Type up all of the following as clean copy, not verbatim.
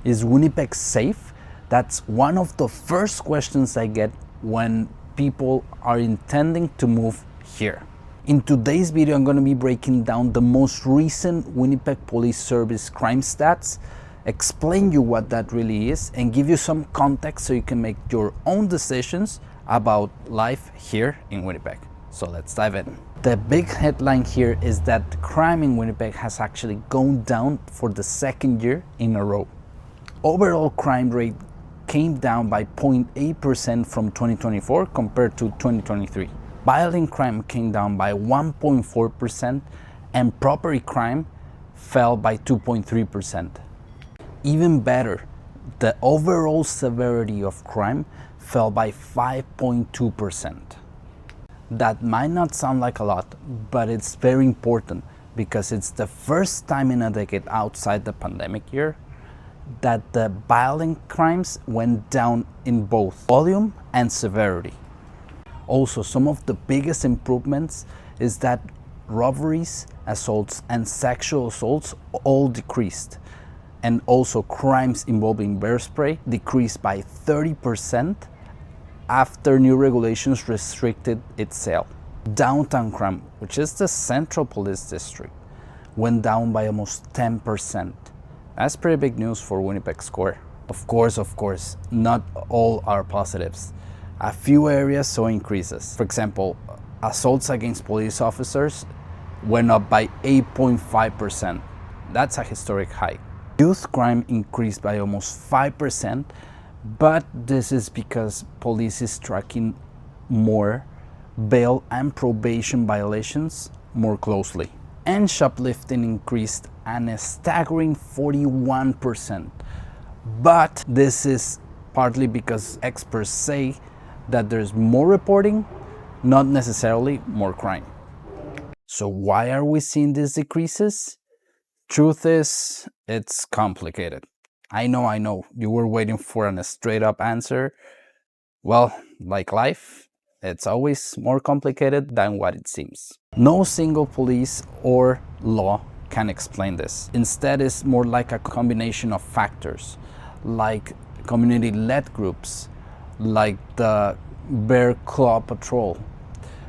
Is Winnipeg safe? That's one of the first questions I get when people are intending to move here. In today's video, I'm going to be breaking down the most recent Winnipeg Police Service crime stats, explain you what that really is, and give you some context so you can make your own decisions about life here in Winnipeg. So let's dive in. The big headline here is that crime in Winnipeg has actually gone down for the second year in a row. Overall crime rate came down by 0.8% from 2024 compared to 2023. Violent crime came down by 1.4% and property crime fell by 2.3%. Even better, the overall severity of crime fell by 5.2%. That might not sound like a lot, but it's very important because it's the first time in a decade outside the pandemic year that the violent crimes went down in both volume and severity. Also, some of the biggest improvements is that robberies, assaults, and sexual assaults all decreased. And also crimes involving bear spray decreased by 30% after new regulations restricted its sale. Downtown crime, which is the central police district, went down by almost 10%. That's pretty big news for Winnipeg score. Of course, not all are positives. A few areas saw increases. For example, assaults against police officers went up by 8.5%. That's a historic high. Youth crime increased by almost 5%, but this is because police is tracking more bail and probation violations more closely. And shoplifting increased a staggering 41%. But this is partly because experts say that there's more reporting, not necessarily more crime. So why are we seeing these decreases? Truth is, it's complicated. I know, you were waiting for a straight up answer. Well, like life, it's always more complicated than what it seems. No single police or law can explain this. Instead, it's more like a combination of factors, like community-led groups, like the Bear Claw Patrol,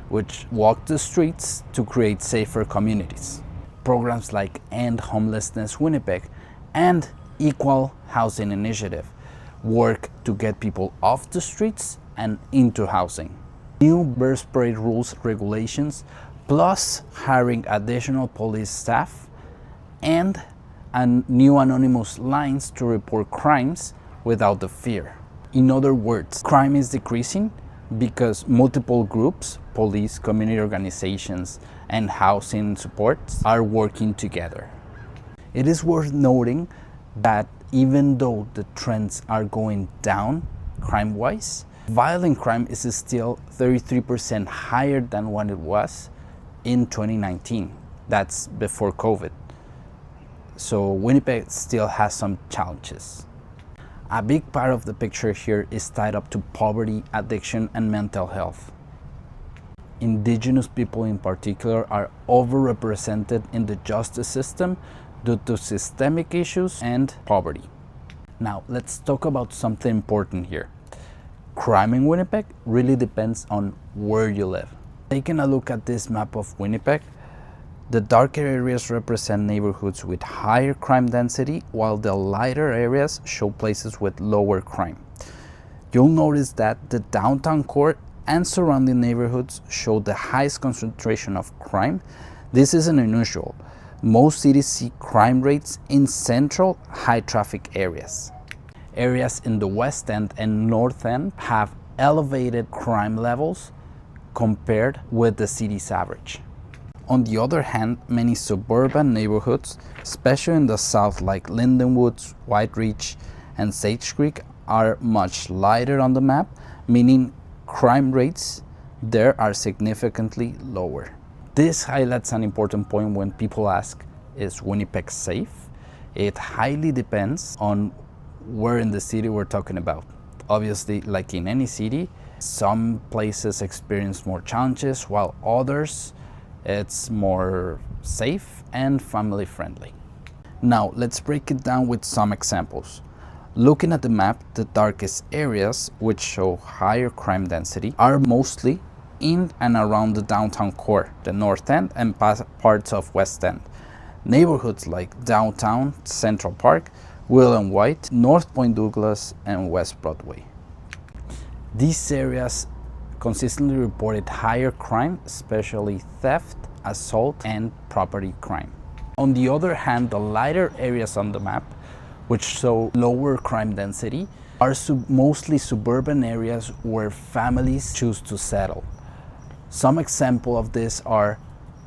which walk the streets to create safer communities. Programs like End Homelessness Winnipeg and Equal Housing Initiative work to get people off the streets and into housing. New bear spray rules, regulations, plus hiring additional police staff and new anonymous lines to report crimes without the fear. In other words, crime is decreasing because multiple groups, police, community organizations, and housing supports are working together. It is worth noting that even though the trends are going down crime-wise, violent crime is still 33% higher than what it was in 2019. That's before COVID. So Winnipeg still has some challenges. A big part of the picture here is tied up to poverty, addiction, and mental health. Indigenous people in particular are overrepresented in the justice system due to systemic issues and poverty. Now, let's talk about something important here. Crime in Winnipeg really depends on where you live. Taking a look at this map of Winnipeg, the darker areas represent neighborhoods with higher crime density, while the lighter areas show places with lower crime. You'll notice that the downtown core and surrounding neighborhoods show the highest concentration of crime. This isn't unusual. Most cities see crime rates in central, high-traffic areas. Areas in the West End and North End have elevated crime levels compared with the city's average. On the other hand, many suburban neighborhoods, especially in the south like Lindenwoods, White Ridge, and Sage Creek, are much lighter on the map, meaning crime rates there are significantly lower. This highlights an important point when people ask, is Winnipeg safe? It highly depends on where in the city we're talking about. Obviously, like in any city, some places experience more challenges, while others, it's more safe and family friendly. Now, let's break it down with some examples. Looking at the map, the darkest areas, which show higher crime density, are mostly in and around the downtown core, the North End and parts of West End. Neighborhoods like Downtown, Central Park, Will and White, North Point Douglas, and West Broadway. These areas consistently reported higher crime, especially theft, assault, and property crime. On the other hand, the lighter areas on the map, which show lower crime density, are mostly suburban areas where families choose to settle. Some examples of this are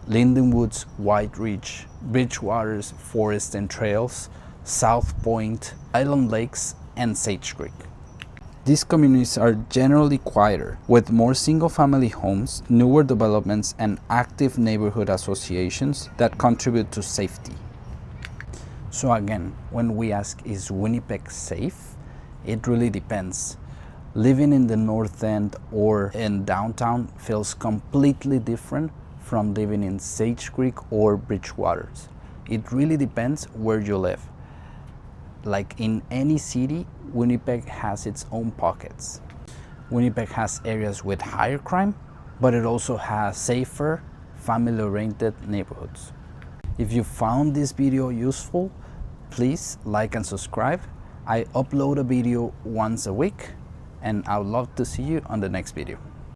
Lindenwood's White Ridge, Bridgewater's Forest and Trails, South Point, Island Lakes, and Sage Creek. These communities are generally quieter, with more single-family homes, newer developments, and active neighborhood associations that contribute to safety. So again, when we ask, is Winnipeg safe? It really depends. Living in the North End or in downtown feels completely different from living in Sage Creek or Bridgewaters. It really depends where you live. Like in any city, Winnipeg has its own pockets. Winnipeg has areas with higher crime, but it also has safer, family-oriented neighborhoods. If you found this video useful, please like and subscribe. I upload a video once a week, and I would love to see you on the next video.